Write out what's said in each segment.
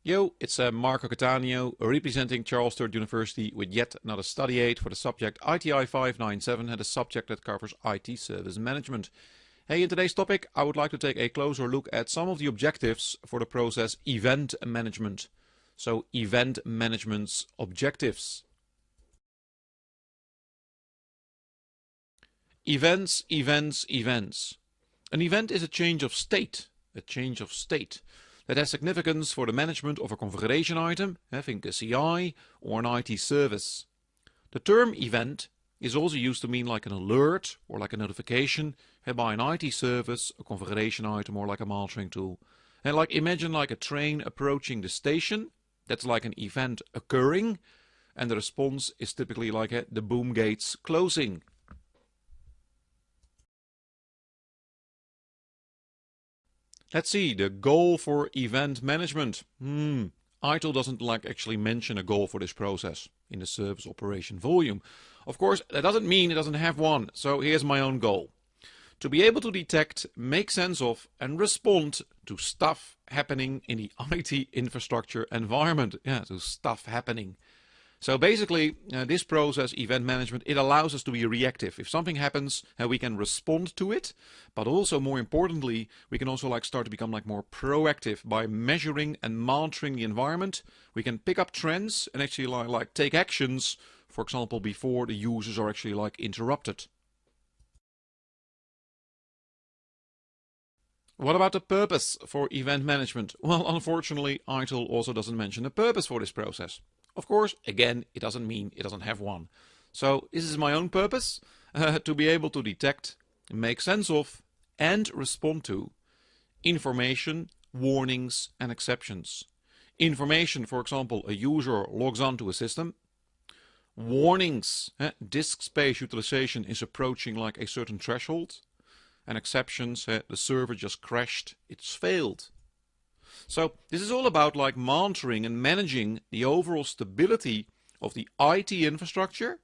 Yo, it's Marco Cattaneo representing Charles III University with yet another study aid for the subject ITI 597 and a subject that covers IT service management. Hey, in today's topic I would like to take a closer look at some of the objectives for the process event management. So event management's objectives. Events, events, events. An event is a change of state. That has significance for the management of a configuration item, think a CI or an IT service. The term event is also used to mean like an alert or like a notification by an IT service, a configuration item or like a monitoring tool. And like imagine like a train approaching the station, that's like an event occurring, and the response is typically like the boom gates closing. Let's see, the goal for event management. ITIL doesn't actually mention a goal for this process in the service operation volume. Of course, that doesn't mean it doesn't have one, so here's my own goal. To be able to detect, make sense of, and respond to stuff happening in the IT infrastructure environment. So stuff happening. So basically, this process, event management, it allows us to be reactive. If something happens, we can respond to it, but also more importantly, we can also start to become more proactive by measuring and monitoring the environment. We can pick up trends and actually take actions, for example, before the users are actually interrupted. What about the purpose for event management? Well, unfortunately, ITIL also doesn't mention a purpose for this process. Of course, again, it doesn't mean it doesn't have one. So this is my own purpose, to be able to detect, make sense of, and respond to information, warnings, and exceptions. Information, for example, a user logs onto a system. Warnings, disk space utilization is approaching a certain threshold. And exceptions, the server just crashed, it's failed. So this is all about monitoring and managing the overall stability of the IT infrastructure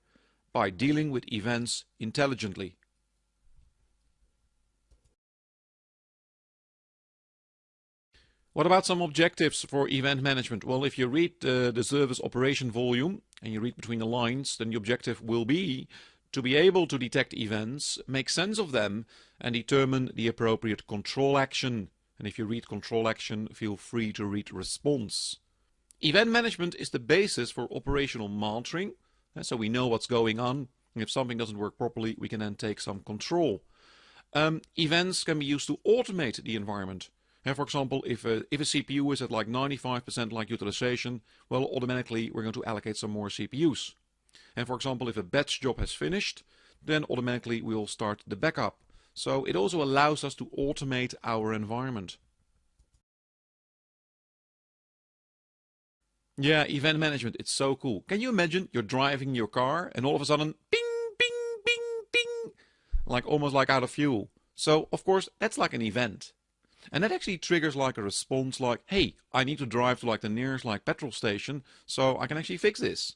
by dealing with events intelligently. What about some objectives for event management? Well, if you read the service operation volume and you read between the lines, then the objective will be to be able to detect events, make sense of them, and determine the appropriate control action. And if you read control action, feel free to read response. Event management is the basis for operational monitoring, so we know what's going on. If something doesn't work properly, we can then take some control. Events can be used to automate the environment. For example, if a CPU is at 95% utilization, well, automatically we're going to allocate some more CPUs. And for example, if a batch job has finished, then automatically we will start the backup. So it also allows us to automate our environment. Yeah, event management, it's so cool. Can you imagine you're driving your car and all of a sudden, ping, ping, ping, ping, almost out of fuel. So of course, that's like an event. And that actually triggers a response hey, I need to drive to the nearest petrol station so I can actually fix this.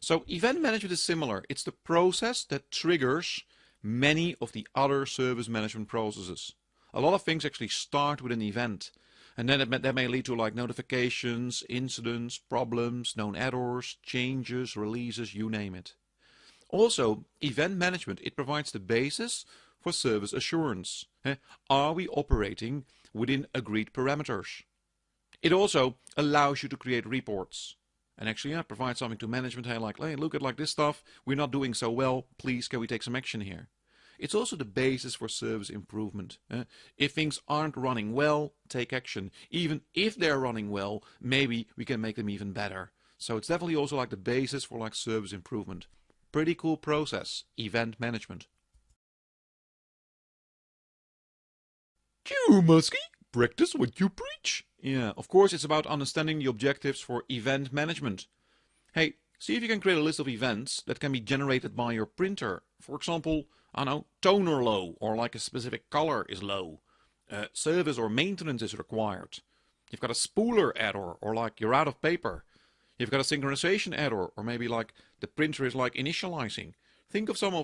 So event management is similar. It's the process that triggers many of the other service management processes. A lot of things actually start with an event. And then that may lead to notifications, incidents, problems, known errors, changes, releases, you name it. Also, event management, it provides the basis for service assurance. Are we operating within agreed parameters? It also allows you to create reports. And actually, provide something to management. Hey, look at this stuff. We're not doing so well. Please, can we take some action here? It's also the basis for service improvement. If things aren't running well, take action. Even if they're running well, maybe we can make them even better. So it's definitely also the basis for service improvement. Pretty cool process, event management. Q, Muskie, practice what you preach. Yeah, of course it's about understanding the objectives for event management. Hey, see if you can create a list of events that can be generated by your printer. For example, I don't know, toner low, or a specific color is low. Service or maintenance is required. You've got a spooler error, or you're out of paper. You've got a synchronization error, or maybe the printer is initializing. Think of some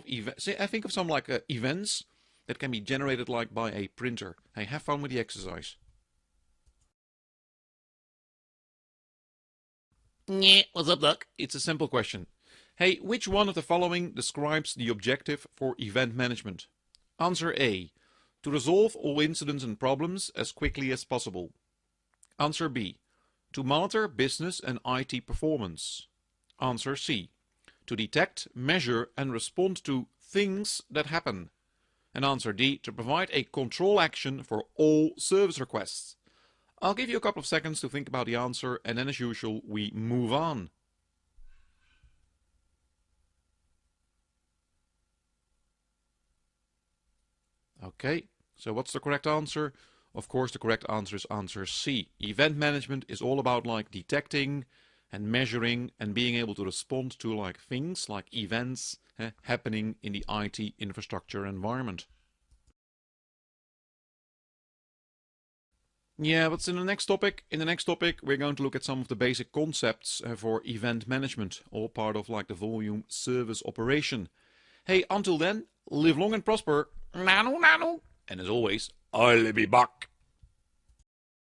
events that can be generated by a printer. Hey, have fun with the exercise. Yeah, what's up, Doc? It's a simple question. Hey, which one of the following describes the objective for event management? Answer A. To resolve all incidents and problems as quickly as possible. Answer B. To monitor business and IT performance. Answer C. To detect, measure and respond to things that happen. And answer D. To provide a control action for all service requests. I'll give you a couple of seconds to think about the answer, and then as usual we move on. Okay, so what's the correct answer? Of course the correct answer is answer C. Event management is all about like detecting and measuring and being able to respond to like things like events happening in the IT infrastructure environment. Yeah, what's in the next topic? In the next topic we're going to look at some of the basic concepts for event management, all part of like the volume service operation. Hey, until then, live long and prosper. Nano, nano. And as always, I'll be back.